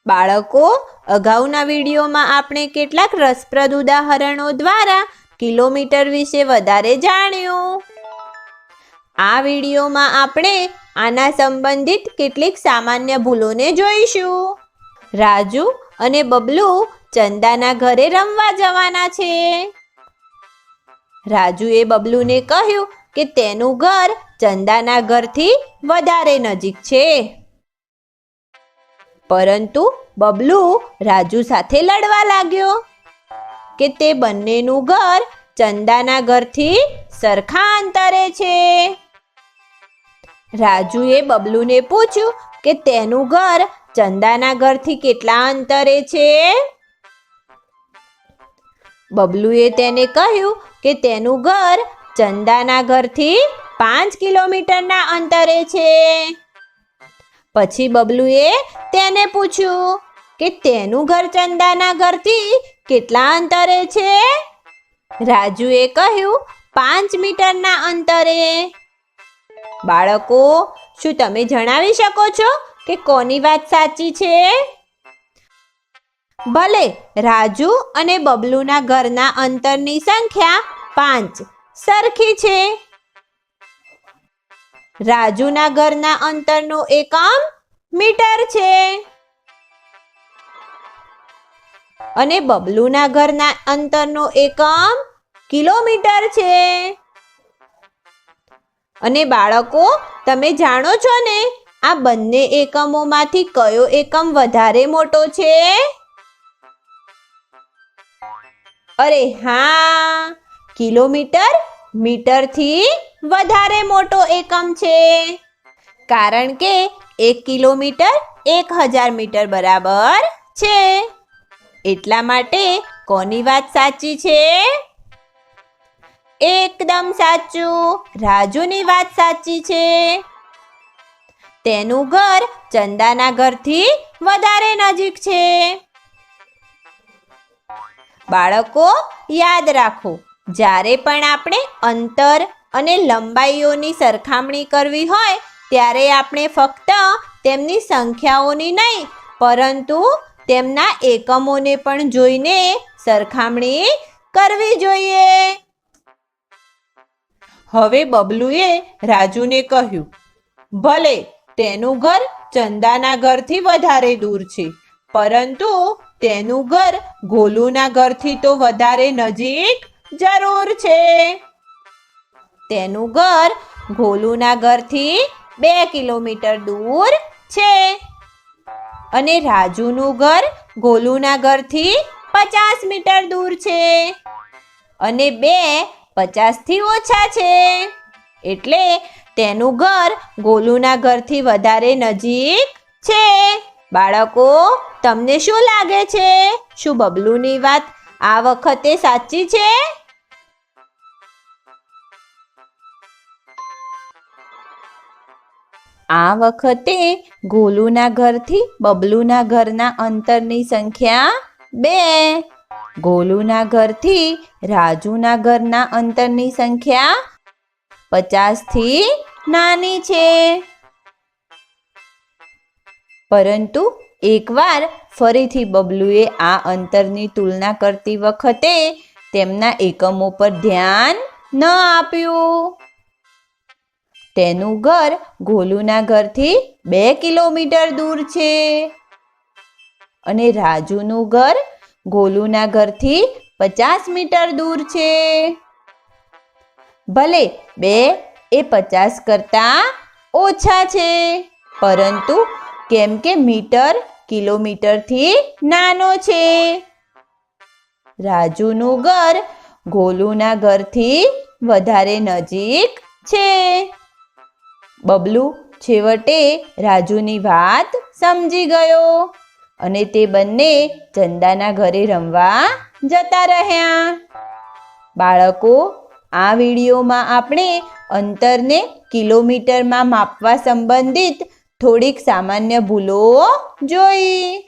બાળકો, અગાઉના વિડીયોમાં આપણે કેટલાક રસપ્રદ ઉદાહરણો દ્વારા કિલોમીટર વિશે વધારે જાણ્યું. આ વિડીયોમાં આપણે આના સંબંધિત કેટલીક સામાન્ય ભૂલોને જોઈશું. રાજુ અને બબલુ ચંદાના ઘરે રમવા જવાના છે. રાજુએ બબલુને કહ્યું કે તેનું ઘર ચંદાના ઘરથી વધારે નજીક છે. પરંતુ બબલુ રાજુ સાથે લડવા લાગ્યો કે તે બંનેનું ઘર ચંદાના ઘરથી સરખા અંતરે છે. રાજુએ બબલુને પૂછ્યું કે તેનું ઘર ચંદાના ઘરથી કેટલા અંતરે છે. બબલુએ તેને કહ્યું કે તેનું ઘર ચંદાના ઘરથી 5 કિલોમીટરના અંતરે છે. પછી બબલુએ તેને પૂછ્યું કે તેનું ઘર ચંદાના ઘરથી કેટલા અંતરે છે. રાજુએ કહ્યું 5 મીટરના અંતરે. બાળકો, શું તમે જણાવી શકો છો કે કોની વાત સાચી છે? ભલે રાજુ અને બબલુના ઘરના અંતરની સંખ્યા 5 સરખી છે. રાજુના ઘરના અંતરનો એકમ મીટર છે અને બબલુના ઘરના અંતરનો એકમ કિલોમીટર છે. અને બાળકો, તમે જાણો છો ને, આ બંને એકમોમાંથી કયો એકમ વધારે મોટો છે? અરે હા, કિલોમીટર મીટરથી વધારે મોટો એકમ છે. કારણ કે 1 કિલોમીટર 1000 મીટર બરાબર છે. એટલા માટે કોની વાત સાચી છે? એકદમ સાચું, રાજુની વાત સાચી છે. તેનું ઘર ચંદાના ઘરથી વધારે નજીક છે. બાળકો, યાદ રાખો, જ્યારે પણ આપણે અંતર અને લંબાઈઓની સરખામણી કરવી હોય ત્યારે આપણે ફક્ત તેમની સંખ્યાઓની નહીં, પરંતુ તેમના એકમોને પણ જોઈને સરખામણી કરવી જોઈએ. હવે બબલુએ રાજુને કહ્યું, ભલે તેનું ઘર ચંદાના ઘરથી વધારે દૂર છે, પરંતુ તેનું ઘર ગોલુના ઘરથી તો વધારે નજીક જરૂર છે. તેનું ઘર ગોલુના ઘરથી 2 કિલોમીટર દૂર છે અને રાજુનું ઘર ગોલુના ઘરથી 50 મીટર દૂર છે અને 2 50 થી ઓછા છે. એટલે તેનું ઘર ગોલુના ઘરથી વધારે નજીક છે. બાળકો, તમને શું લાગે છે? શું બબલુની વાત આ વખતે સાચી છે? આ વખતે ગોલુના ઘરથી બબલુના ઘરના અંતરની સંખ્યા 2. ગોલુના ઘરથી રાજુના ઘરના અંતરની સંખ્યા 50 થી નાની છે. પરંતુ એકવાર ફરીથી બબલુએ આ અંતરની તુલના કરતી વખતે તેમના એકમો પર ધ્યાન ન આપ્યું. તેનું ઘર ગોલુના ઘરથી 2 કિલોમીટર દૂર છે અને રાજુનું ઘર ગોલુના ઘરથી 50 મીટર દૂર છે. ભલે 2 એ 50 કરતાં ઓછા છે, પરંતુ કેમ કે મીટર કિલોમીટરથી નાનો છે. રાજુનું ઘર ગોલુના ઘરથી વધારે નજીક છે. બબલુ છેવટે રાજુની વાત સમજી ગયો અને તે બંને ચંદાના ઘરે રમવા જતા રહ્યા. બાળકો, આ વિડીયોમાં આપણે અંતરને કિલોમીટરમાં માપવા સંબંધિત થોડીક સામાન્ય ભૂલો જોઈ.